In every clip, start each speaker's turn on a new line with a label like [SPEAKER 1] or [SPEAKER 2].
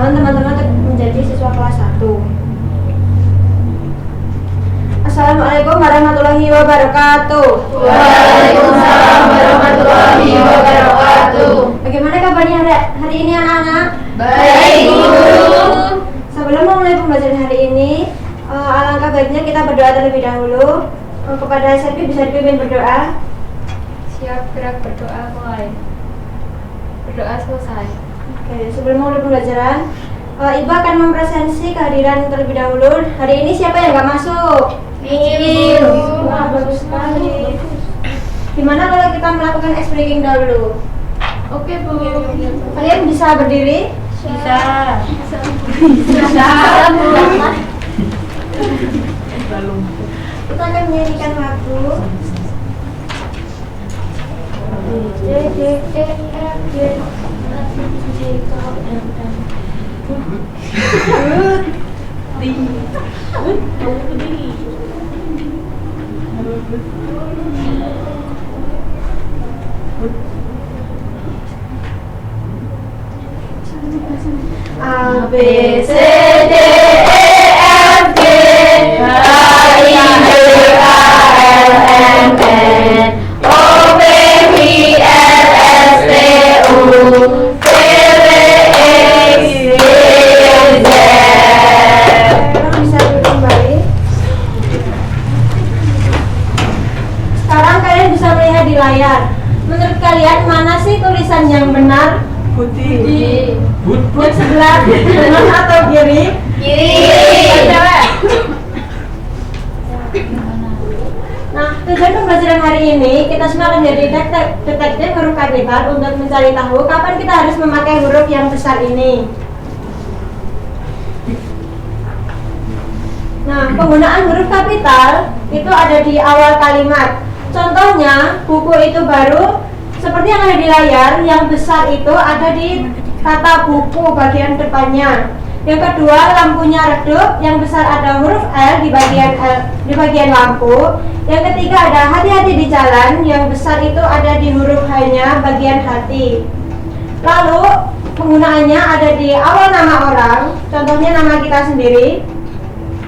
[SPEAKER 1] Mohon teman-teman untuk menjadi siswa kelas 1. Assalamualaikum warahmatullahi wabarakatuh.
[SPEAKER 2] Waalaikumsalam warahmatullahi wabarakatuh.
[SPEAKER 1] Bagaimana kabarnya hari ini anak-anak?
[SPEAKER 2] Baik, Guru.
[SPEAKER 1] Sebelum memulai pembelajaran hari ini, alangkah baiknya kita berdoa terlebih dahulu. Kepada Serpi bisa dipimpin berdoa.
[SPEAKER 3] Siap, gerak berdoa mulai. Berdoa selesai.
[SPEAKER 1] Oke, sebelum memulai pembelajaran, Ibu akan mempresentasi kehadiran terlebih dahulu. Hari ini siapa yang nggak masuk?
[SPEAKER 2] Ini.
[SPEAKER 1] Wah, bagus sekali. Gimana kalau kita melakukan ice breaking dahulu?
[SPEAKER 3] Oke, Bu.
[SPEAKER 1] Kalian bisa berdiri?
[SPEAKER 2] Bisa.
[SPEAKER 1] Kita akan menyanyikan lagu D, D, E, F, G, H, I, J, K, L, M, A, B, C, D, E, F, G, H, I, J, K, L, M, N, O, P, Q, R, S, T, U, V, W, X, Y, Z. Bisa kembali. Sekarang kalian bisa melihat di layar. Menurut kalian mana sih tulisan yang benar?
[SPEAKER 2] Putih.
[SPEAKER 1] Yang sebelah kanan atau kiri?
[SPEAKER 2] Kiri.
[SPEAKER 1] Nah, tujuan pembelajaran hari ini kita semua akan jadi detektif huruf kapital untuk mencari tahu kapan kita harus memakai huruf yang besar ini. Nah, penggunaan huruf kapital itu ada di awal kalimat. Contohnya, buku itu baru, seperti yang ada di layar, yang besar itu ada di kata buku bagian depannya. Yang kedua, lampunya redup, yang besar ada huruf L di bagian lampu. Yang ketiga ada hati-hati di jalan, yang besar itu ada di huruf H-nya bagian hati. Lalu penggunaannya ada di awal nama orang, contohnya nama kita sendiri.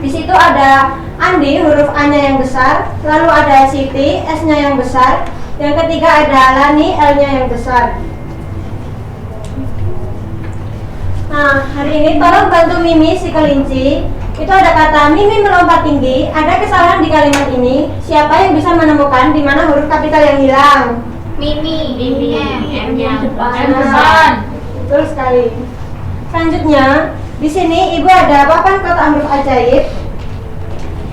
[SPEAKER 1] Di situ ada Andi, huruf A-nya yang besar, lalu ada Siti, S-nya yang besar. Yang ketiga ada Lani, L-nya yang besar. Nah, hari ini tolong bantu Mimi si kelinci. Itu ada kata Mimi melompat tinggi. Ada kesalahan di kalimat ini. Siapa yang bisa menemukan di mana huruf kapital yang hilang?
[SPEAKER 2] Mimi. M-nya
[SPEAKER 1] depan. Betul sekali. Selanjutnya, di sini Ibu ada papan kotak huruf ajaib.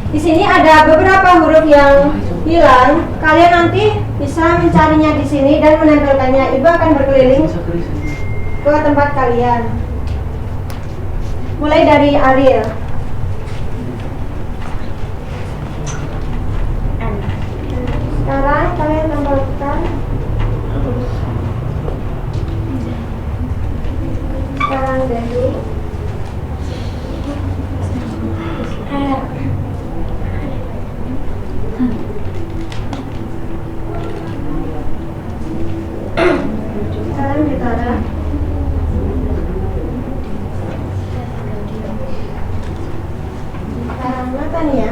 [SPEAKER 1] Di sini ada beberapa huruf yang hilang. Kalian nanti bisa mencarinya di sini dan menempelkannya. Ibu akan berkeliling ke tempat kalian. Mulai dari Ariel. Sekarang kalian tempelkan. Sekarang dari R. Sekarang ditara. Sekarang matanya.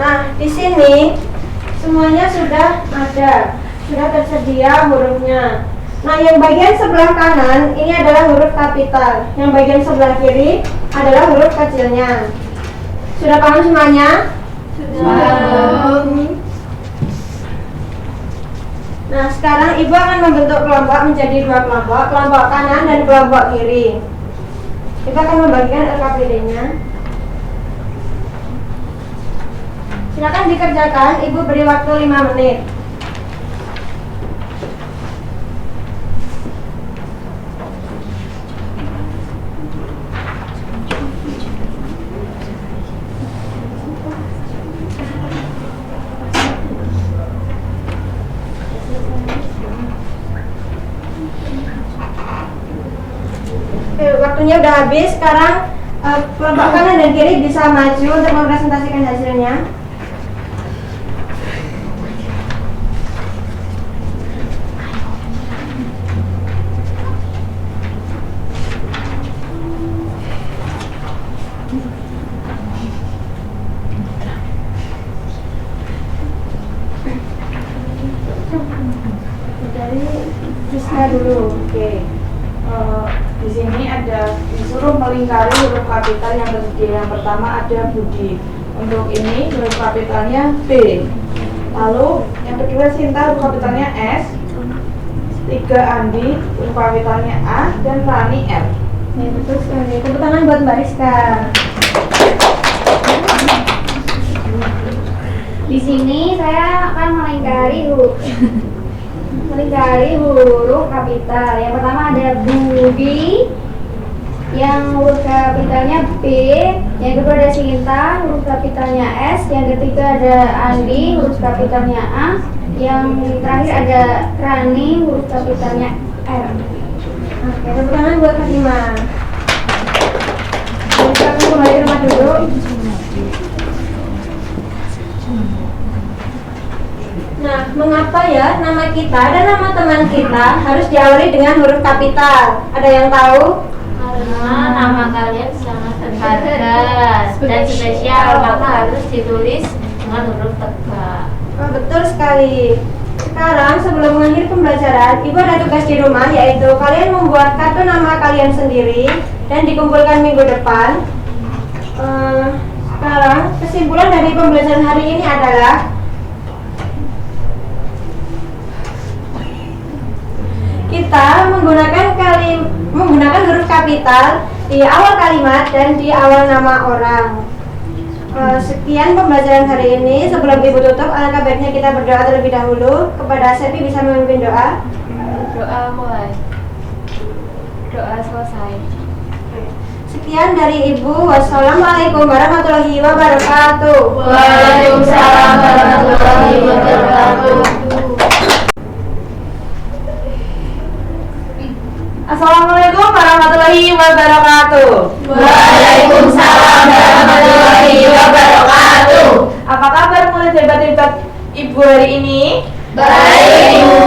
[SPEAKER 1] Nah, di sini semuanya sudah ada, sudah tersedia hurufnya. Nah, yang bagian sebelah kanan ini adalah huruf kapital, yang bagian sebelah kiri adalah huruf kecilnya. Sudah paham semuanya?
[SPEAKER 3] Sudah.
[SPEAKER 1] Nah, sekarang Ibu akan membentuk kelompok menjadi dua kelompok, kelompok kanan dan kelompok kiri. Ibu akan membagikan LKPD-nya. Silakan dikerjakan, Ibu beri waktu 5 menit. Oke, waktunya udah habis. Sekarang kelompok kanan dan kiri bisa maju untuk mempresentasikan hasilnya. Dari Rizka dulu. Oke.
[SPEAKER 4] Di sini ada disuruh melingkari huruf kapital yang tersedia. Yang pertama ada Budi. Untuk ini huruf kapitalnya B. Lalu yang kedua Sinta, huruf kapitalnya S. 3 Andi, huruf kapitalnya A, dan Rani R.
[SPEAKER 1] Ya, betul sekali. Tepuk tangan buat Mbak Rizka.
[SPEAKER 2] Di sini saya akan melingkari huruf kapital. Yang pertama ada Budi, yang huruf kapitalnya B. Yang kedua ada Sinta, huruf kapitalnya S. Yang ketiga ada Andi, huruf kapitalnya A. Yang terakhir ada Rani, huruf kapitalnya R.
[SPEAKER 1] Oke, tepuk tangan buat Fatimah. Kita akan kembali ke rumah dulu. Nah, mengapa ya nama kita dan nama teman kita harus diawali dengan huruf kapital? Ada yang tahu?
[SPEAKER 2] Karena nama kalian sangat berharga dan spesial, maka harus ditulis dengan huruf tegak.
[SPEAKER 1] Oh, betul sekali. Sekarang sebelum mengakhiri pembelajaran, Ibu ada tugas di rumah, yaitu kalian membuat kartu nama kalian sendiri dan dikumpulkan minggu depan. Sekarang kesimpulan dari pembelajaran hari ini adalah kita menggunakan huruf kapital di awal kalimat dan di awal nama orang. Sekian pembelajaran hari ini. Sebelum Ibu tutup, alangkah baiknya kita berdoa terlebih dahulu. Kepada Sepi bisa memimpin doa.
[SPEAKER 3] Doa mulai. Doa selesai.
[SPEAKER 1] Sekian dari Ibu. Wassalamualaikum warahmatullahi wabarakatuh.
[SPEAKER 2] Waalaikumsalam warahmatullahi wabarakatuh.
[SPEAKER 4] Assalamualaikum warahmatullahi wabarakatuh.
[SPEAKER 2] Waalaikumsalam warahmatullahi wabarakatuh.
[SPEAKER 4] Apa kabar murid hebat-hebat Ibu hari ini?
[SPEAKER 2] Baik, Ibu.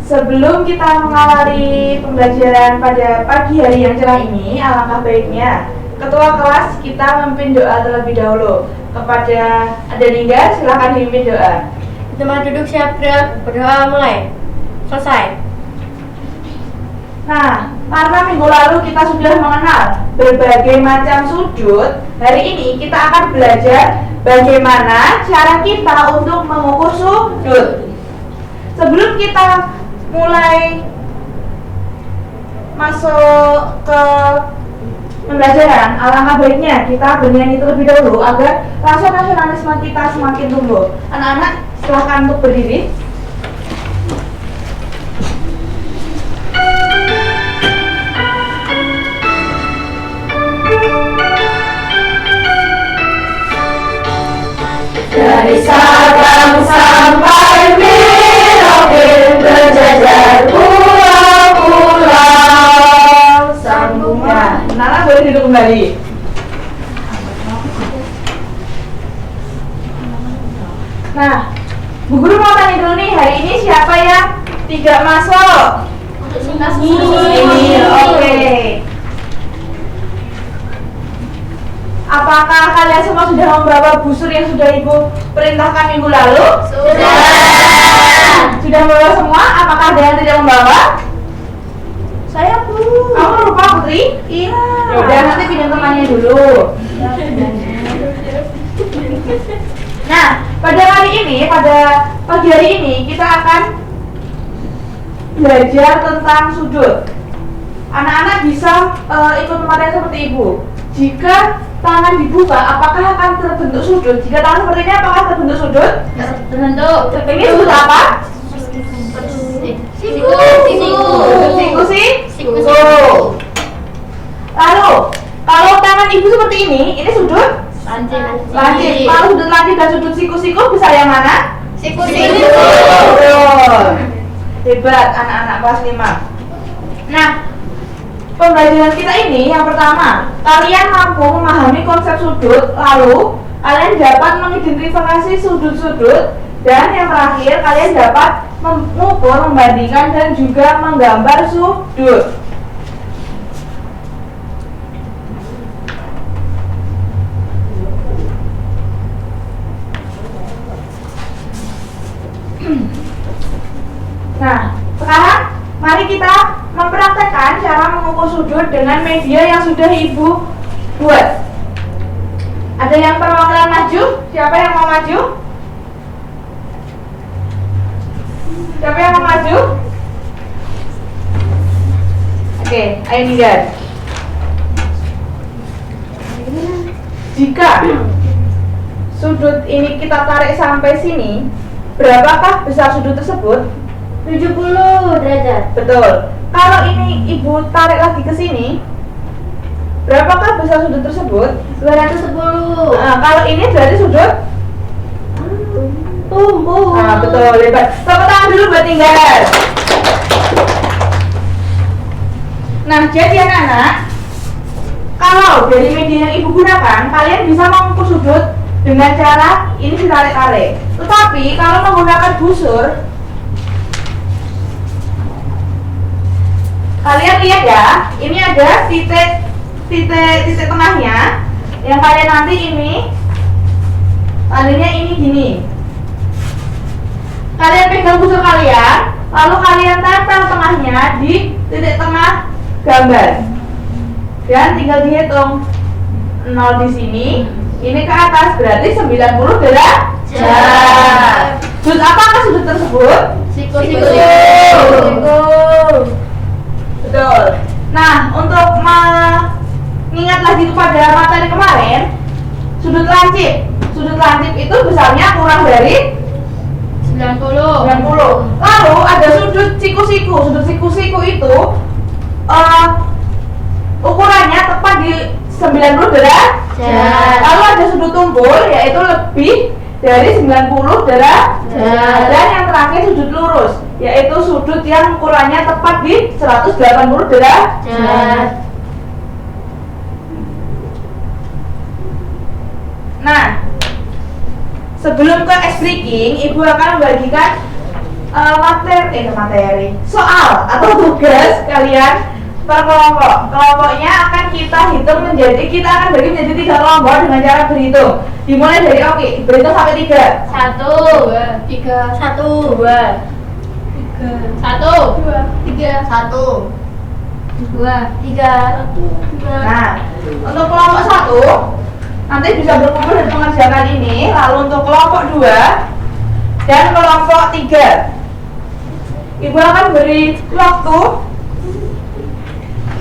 [SPEAKER 4] Sebelum kita mengawali pembelajaran pada pagi hari yang cerah ini, alangkah baiknya Ketua kelas kita memimpin doa terlebih dahulu. Kepada Adelingga, silakan dipimpin doa.
[SPEAKER 1] Teman duduk siap gerak, berdoa mulai. Selesai.
[SPEAKER 4] Nah, karena minggu lalu kita sudah mengenal berbagai macam sudut, hari ini kita akan belajar bagaimana cara kita untuk mengukur sudut. Sebelum kita mulai masuk ke pembelajaran, alangkah baiknya kita bernyanyi terlebih dahulu agar rasa nasionalisme kita semakin tumbuh. Anak-anak, silakan untuk berdiri.
[SPEAKER 2] Dari Sabang sampai Merauke berjajar pulau-pulau sambungnya.
[SPEAKER 4] Nana boleh duduk kembali. Nah, Bu Guru mau tanya dulu nih, hari ini siapa yang tidak masuk? Ini, oke. Apakah kalian semua sudah membawa busur yang sudah Ibu perintahkan minggu lalu? Sudah membawa semua? Apakah ada yang tidak membawa?
[SPEAKER 1] Saya Bu.
[SPEAKER 4] Kamu lupa Putri?
[SPEAKER 1] Iya.
[SPEAKER 4] Udah nanti pinjam temannya dulu. Nah, pada hari ini, pada pagi hari ini kita akan belajar tentang sudut. Anak-anak bisa ikut materi seperti Ibu. Jika tangan dibuka, apakah akan terbentuk sudut? Jika tangan seperti ini, apakah terbentuk sudut?
[SPEAKER 3] Terbentuk.
[SPEAKER 4] Ini sudut apa?
[SPEAKER 3] Siku.
[SPEAKER 4] Siku sih? Siku. Lalu, kalau tangan Ibu seperti ini sudut? Lancip. Kalau sudut lancip dan sudut siku-siku bisa yang mana?
[SPEAKER 3] Siku.
[SPEAKER 4] Betul. Hebat anak-anak kelas 5. Nah, pembelajaran kita ini yang pertama, kalian mampu memahami konsep sudut, lalu kalian dapat mengidentifikasi sudut-sudut, dan yang terakhir kalian dapat mengukur, membandingkan, dan juga menggambar sudut. Nah, sekarang mari kita mempraktekkan cara mengukur sudut dengan media yang sudah Ibu buat. Ada yang perwakilan maju? Siapa yang mau maju? Siapa yang mau maju? Oke, ayo Nidar. Jika sudut ini kita tarik sampai sini, berapakah besar sudut tersebut?
[SPEAKER 1] 70 derajat.
[SPEAKER 4] Betul. Kalau ini Ibu tarik lagi ke sini, berapakah besar sudut tersebut?
[SPEAKER 1] 210.
[SPEAKER 4] Nah, kalau ini berarti sudut
[SPEAKER 1] tumbuh.
[SPEAKER 4] Nah, betul, hebat. Tepuk tangan dulu buat Tinggal. Nah, jadi anak-anak, kalau dari media yang Ibu gunakan, kalian bisa mengukur sudut dengan cara ini ditarik-tarik. Tetapi kalau menggunakan busur, kalian lihat ya, ini ada titik tengahnya, yang kalian nanti ini tandanya ini gini. Kalian pegang busur kalian, lalu kalian tempel tengahnya di titik tengah gambar, dan tinggal dihitung 0 di sini, ini ke atas berarti 90 derajat. Sudut apakah sudut tersebut?
[SPEAKER 3] Siku.
[SPEAKER 4] Betul. Nah, untuk mengingat lagi kepada materi kemarin, sudut lancip itu besarnya kurang dari 90. Lalu ada sudut siku-siku. Sudut siku-siku itu ukurannya tepat di 90 derajat. Lalu ada sudut tumpul, yaitu lebih dari 90 derajat. Dan yang terakhir sudut lurus, yaitu sudut yang ukurannya tepat di 180 derajat. Nah, sebelum ke ice breaking, Ibu akan membagikan materi soal atau tugas kalian per kelompok. Kelompoknya akan kita hitung kita akan bagi menjadi 3 kelompok dengan cara berhitung. Dimulai dari berhitung sampai 3.
[SPEAKER 3] 1, 2, 3, 1, 2, 3.
[SPEAKER 4] Nah, untuk kelompok 1 nanti bisa berkumpul dan mengerjakan ini. Lalu untuk kelompok 2 dan kelompok 3, Ibu akan beri waktu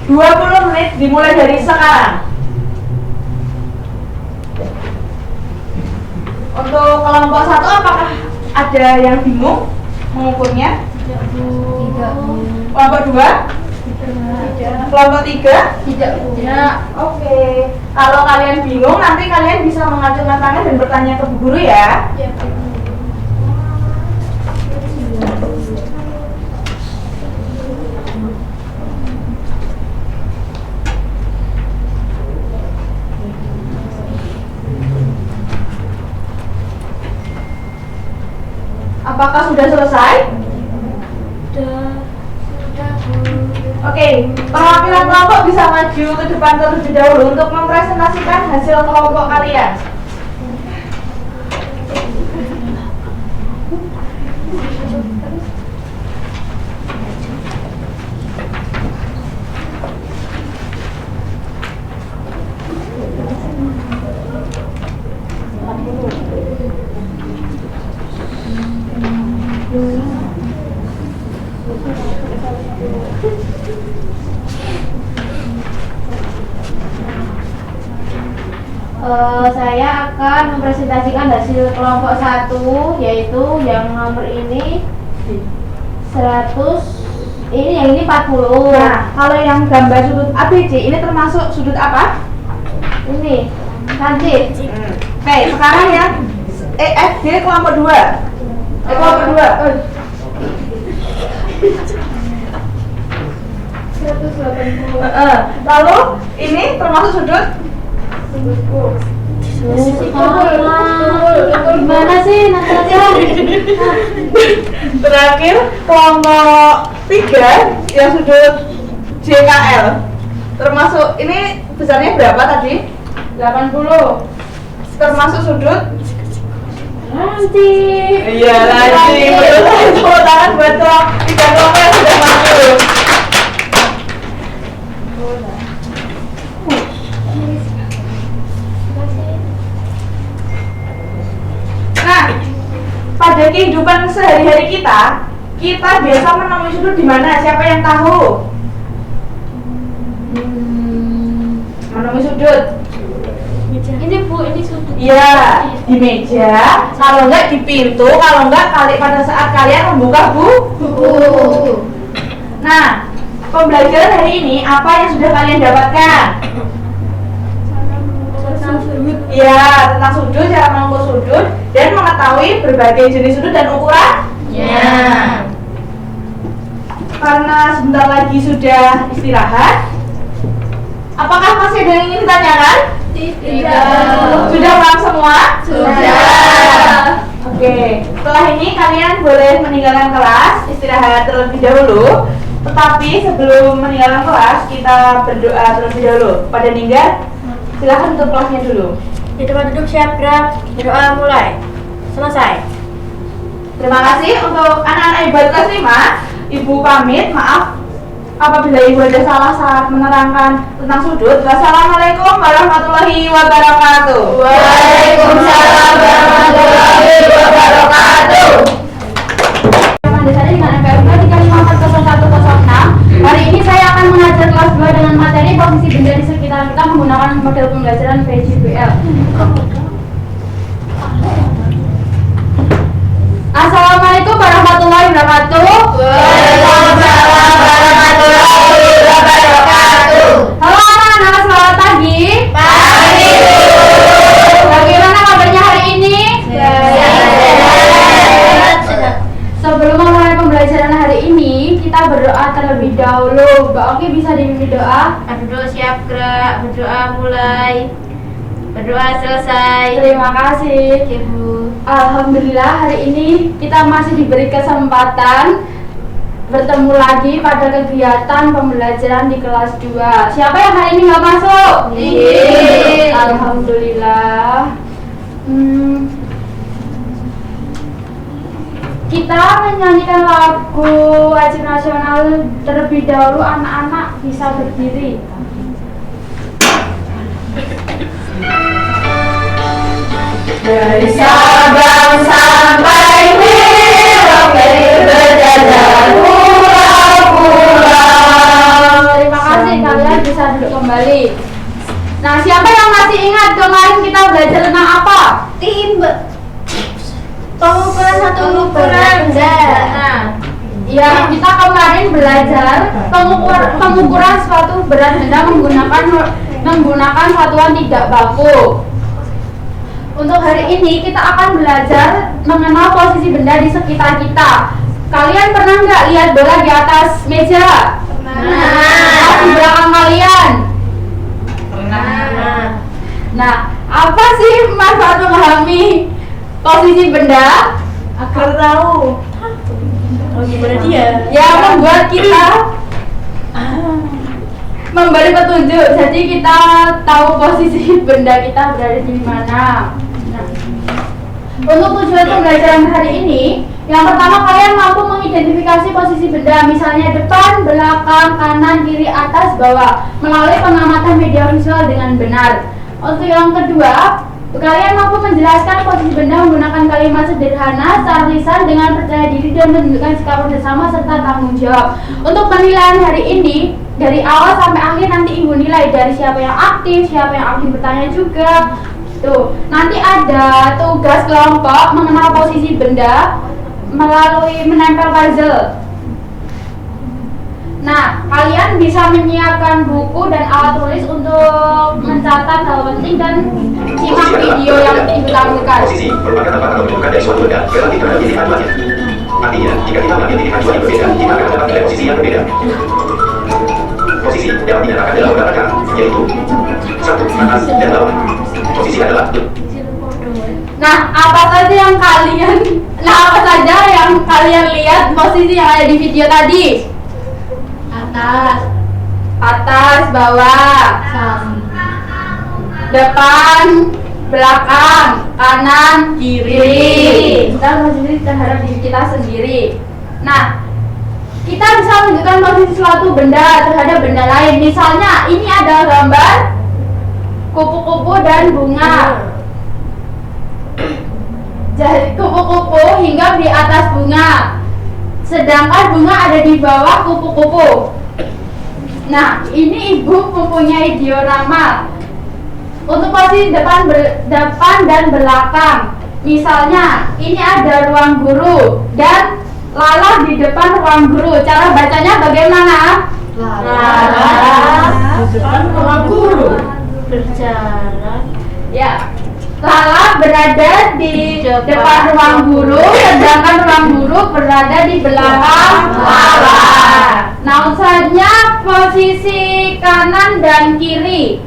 [SPEAKER 4] 20 menit dimulai dari sekarang. Untuk kelompok 1 apakah ada yang bingung mengukurnya? Kelompok 2? Kelompok 3?
[SPEAKER 3] Tidak.
[SPEAKER 4] Oke. Kalau kalian bingung, nanti kalian bisa mengacungkan tangan dan bertanya ke Bu Guru ya. Apakah sudah selesai? Oke, perwakilan kelompok bisa maju ke depan terlebih dahulu untuk mempresentasikan hasil kelompok kalian.
[SPEAKER 1] Saya akan mempresentasikan hasil kelompok 1, yaitu yang nomor ini 100, yang ini 40.
[SPEAKER 4] Nah, kalau yang gambar sudut ABC ini termasuk sudut apa?
[SPEAKER 1] Ini cantik.
[SPEAKER 4] Oke, sekarang yang EFG kelompok 2. Kelompok 2.
[SPEAKER 2] 180.
[SPEAKER 4] Lalu ini termasuk sudut
[SPEAKER 1] Gimana sih Natasha?
[SPEAKER 4] terakhir kelompok 3 yang sudut JKL. Termasuk ini besarnya berapa tadi? 80. Termasuk sudut
[SPEAKER 1] Nanti.
[SPEAKER 4] iya lagi. Tepuk tangan buat tiga kelompok yang sudah masuk. Nah, pada kehidupan sehari-hari kita biasa menemui sudut di mana? Siapa yang tahu? Menemui sudut.
[SPEAKER 3] Ini Bu, ini sudut.
[SPEAKER 4] Iya, di meja. Kalau enggak di pintu, kalau enggak pada saat kalian membuka buku. Nah, pembelajaran hari ini apa yang sudah kalian dapatkan? Ya, tentang sudut, cara mengukur sudut, dan mengetahui berbagai jenis sudut dan ukurannya. Karena sebentar lagi sudah istirahat, apakah masih ada yang ingin ditanyakan?
[SPEAKER 3] Tidak.
[SPEAKER 4] Sudah paham semua?
[SPEAKER 3] Sudah.
[SPEAKER 4] Oke, setelah ini kalian boleh meninggalkan kelas, istirahat terlebih dahulu. Tetapi sebelum meninggalkan kelas, kita berdoa terlebih dahulu. Pada Ninggar, silahkan untuk kelasnya dulu.
[SPEAKER 1] Di tempat duduk siap gerak, berdoa mulai. Selesai.
[SPEAKER 4] Terima kasih untuk anak-anak ibu kelas 5. Ibu pamit, maaf apabila ibu ada salah saat menerangkan tentang sudut. Wassalamualaikum warahmatullahi wabarakatuh.
[SPEAKER 3] Waalaikumsalam warahmatullahi wabarakatuh.
[SPEAKER 2] Dasarnya dengan MPMK 3540106. Hari ini saya akan mengajar kelas 2 dengan materi posisi benda di sekitar kita menggunakan model pembelajaran PJBL. Assalamualaikum warahmatullahi wabarakatuh.
[SPEAKER 3] Waalaikumsalam warahmatullahi wabarakatuh.
[SPEAKER 2] Halo anak-anak, selamat pagi.
[SPEAKER 3] Pagi.
[SPEAKER 2] Bagaimana kabarnya hari ini? Sebelum memulai pembelajaran hari ini, kita berdoa terlebih dahulu. Mbak Oki bisa dipimpin doa?
[SPEAKER 1] Duduk siap gerak, berdoa mulai. Berdoa selesai.
[SPEAKER 2] Terima kasih.
[SPEAKER 1] Ibu.
[SPEAKER 2] Alhamdulillah hari ini kita masih diberi kesempatan bertemu lagi pada kegiatan pembelajaran di kelas 2. Siapa yang hari ini nggak masuk?
[SPEAKER 3] Iya.
[SPEAKER 2] Alhamdulillah. Kita menyanyikan lagu wajib nasional terlebih dahulu. Anak-anak bisa berdiri.
[SPEAKER 3] Dari Sabang sampai Merauke berjajar pulau-pulau.
[SPEAKER 2] Terima kasih, kalian bisa duduk kembali. Nah, siapa yang masih ingat kemarin kita belajar tentang apa?
[SPEAKER 3] Pengukuran satu ukuran benda.
[SPEAKER 2] Nah, ya kita kemarin belajar pengukuran suatu berat benda menggunakan satuan tidak baku. Untuk hari ini kita akan belajar mengenal posisi benda di sekitar kita. Kalian pernah nggak lihat bola di atas meja? Atau di belakang kalian? Nah, apa sih manfaat memahami posisi benda?
[SPEAKER 4] Agar tahu
[SPEAKER 3] Oh, gimana dia?
[SPEAKER 2] Ya, membuat kita
[SPEAKER 3] memberi petunjuk. Jadi kita tahu posisi benda kita berada di mana. Nah, untuk tujuan pembelajaran hari ini, yang pertama kalian mampu mengidentifikasi posisi benda, misalnya depan, belakang, kanan, kiri, atas, bawah, melalui pengamatan media visual dengan benar. Untuk yang kedua, kalian mampu menjelaskan posisi benda menggunakan kalimat sederhana secara lisan dengan percaya diri dan menunjukkan sikap kerjasama serta tanggung jawab. Untuk penilaian hari ini, dari awal sampai akhir nanti ibu nilai dari siapa yang aktif, siapa yang aktif bertanya juga. Tuh, nanti ada tugas kelompok mengenal posisi benda melalui menempel puzzle. Nah, kalian bisa menyiapkan buku dan alat tulis untuk mencatat hal penting dan simak video yang ibu tampilkan.
[SPEAKER 5] Posisi merupakan tempat atau menunjukkan dari suatu benda relatif terhadap pilihan tuannya. Artinya, jika kita mengambil pilihan tuan yang berbeda, kita akan dapat nilai posisi yang berbeda. Posisi dapat dinyatakan dalam beberapa cara, yaitu 1. Atas dan bawah. Posisi adalah
[SPEAKER 3] Nah, apa saja yang kalian lihat posisi yang ada di video tadi? Atas, bawah, depan, belakang, kanan, kiri. Kita posisi terhadap diri kita sendiri. Nah, kita bisa menunjukkan posisi suatu benda terhadap benda lain. Misalnya, ini ada gambar kupu-kupu dan bunga. Jadi kupu-kupu hinggap di atas bunga, sedangkan bunga ada di bawah kupu-kupu. Nah, ini ibu mempunyai diorama untuk posisi depan dan belakang. Misalnya, ini ada ruang guru dan Lala di depan ruang guru. Cara bacanya bagaimana?
[SPEAKER 1] Lala di depan ruang guru berjalan.
[SPEAKER 3] Ya, Lala berada di depan ruang guru, sedangkan ruang guru berada di belakang Lala. Nah, misalnya posisi kanan dan kiri.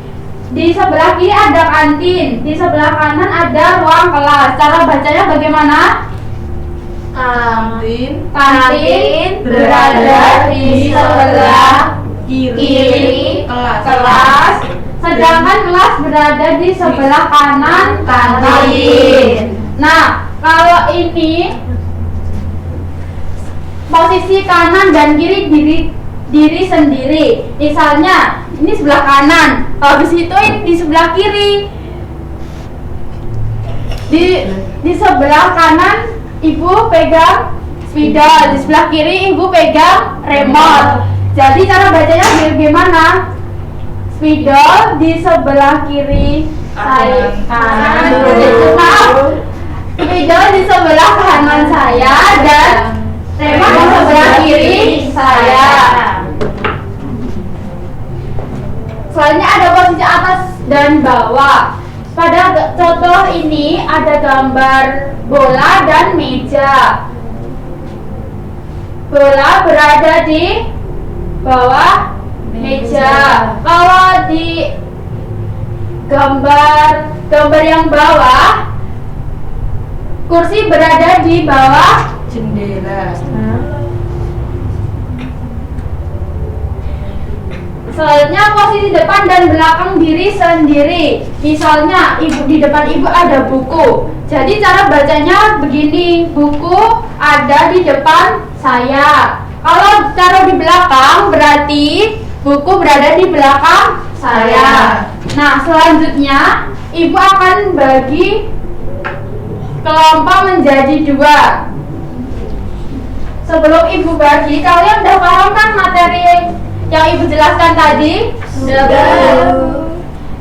[SPEAKER 3] Di sebelah kiri ada kantin, di sebelah kanan ada ruang kelas. Cara bacanya bagaimana? Kantin berada di sebelah kiri kelas, sedangkan kelas berada di sebelah kanan kantin. Nah, kalau ini posisi kanan dan kiri diri sendiri. Misalnya ini sebelah kanan, habis itu ini di sebelah kiri. Di sebelah kanan ibu pegang spidol, di sebelah kiri ibu pegang remote. Jadi cara bacanya bagaimana? Spidol di sebelah kiri saya kanan. Spidol di sebelah kanan saya dan remote di sebelah kiri saya. Selanjutnya ada posisi atas dan bawah. Pada contoh ini ada gambar bola dan meja. Bola berada di bawah meja. Kalau di gambar yang bawah, kursi berada di bawah
[SPEAKER 1] Jendela.
[SPEAKER 3] Selanjutnya posisi depan dan belakang diri sendiri. Misalnya di depan ibu ada buku. Jadi cara bacanya begini, buku ada di depan saya. Kalau taruh di belakang berarti buku berada di belakang saya. Nah, selanjutnya ibu akan bagi kelompok menjadi 2. Sebelum ibu bagi, kalian udah paham kan materi yang ibu jelaskan tadi? Sudah.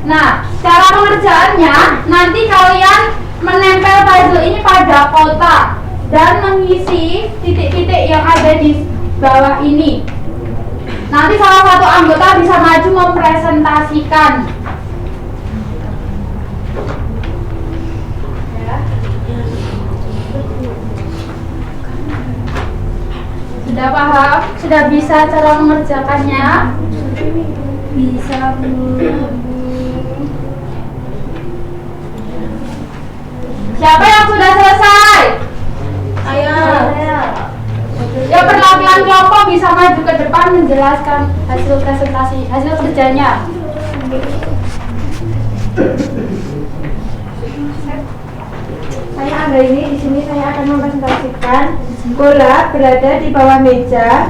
[SPEAKER 3] Nah, cara pengerjaannya nanti kalian menempel puzzle ini pada kotak dan mengisi titik-titik yang ada di bawah ini. Nanti salah satu anggota bisa maju mempresentasikan. Sudah paham? Sudah bisa cara mengerjakannya?
[SPEAKER 2] Bisa, Bu.
[SPEAKER 3] Siapa yang sudah selesai?
[SPEAKER 1] Ayo.
[SPEAKER 3] Ya, perlakuan kelompok bisa bisa maju ke depan menjelaskan hasil presentasi, hasil kerjanya.
[SPEAKER 1] Saya Angga ini, di sini saya akan mempresentasikan bola berada di bawah meja.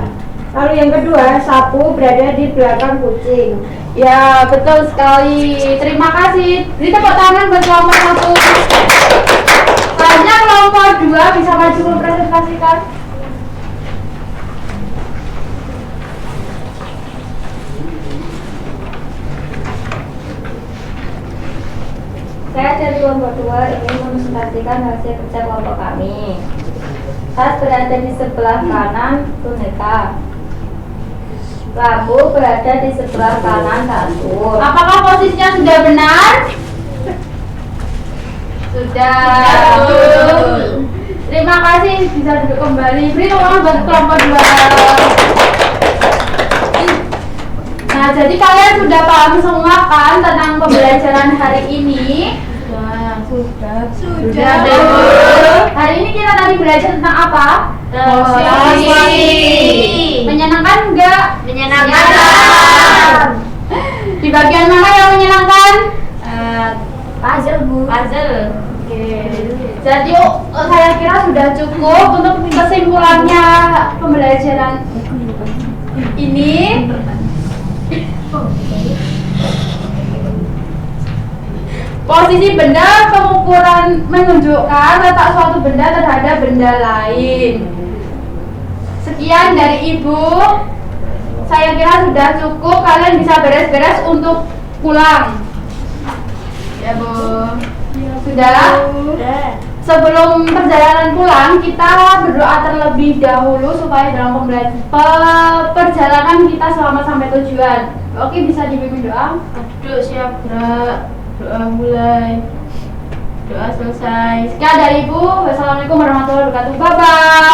[SPEAKER 1] Lalu yang kedua, sapu berada di belakang kucing.
[SPEAKER 3] Ya, betul sekali. Terima kasih. Beri tepuk tangan buat kelompok 1. Selanjutnya kelompok 2 bisa maju mempresentasikan.
[SPEAKER 2] Saya dari kelompok 2 ingin mempresentasikan hasil kerja kelompok kami. Tas berada di sebelah kanan boneka. Lampu berada di sebelah kanan kasur.
[SPEAKER 3] Apakah posisinya sudah benar? Sudah. Betul. Terima kasih, bisa duduk kembali. Beri tepuk tangan buat kelompok 2. Nah, jadi kalian sudah paham semua kan tentang pembelajaran hari ini? Sudah. Hari ini kita tadi belajar tentang apa? Menyenangkan enggak?
[SPEAKER 1] Menyenangkan.
[SPEAKER 3] Di bagian mana yang menyenangkan?
[SPEAKER 2] Puzzle, Bu.
[SPEAKER 3] Puzzle. Oke. Jadi saya kira sudah cukup untuk kesimpulannya pembelajaran ini. Posisi benda pengukuran menunjukkan letak suatu benda terhadap benda lain. Sekian dari Ibu. Saya kira sudah cukup. Kalian bisa beres-beres untuk pulang. Ya, Bu. Sudah? Sebelum perjalanan pulang, kita berdoa terlebih dahulu supaya dalam perjalanan kita selamat sampai tujuan. Oke, bisa dipimpin doa? Duduk, siap, gerak. Doa mulai. Doa selesai. Sekian dari Ibu. Wassalamualaikum warahmatullahi wabarakatuh. Bye-bye.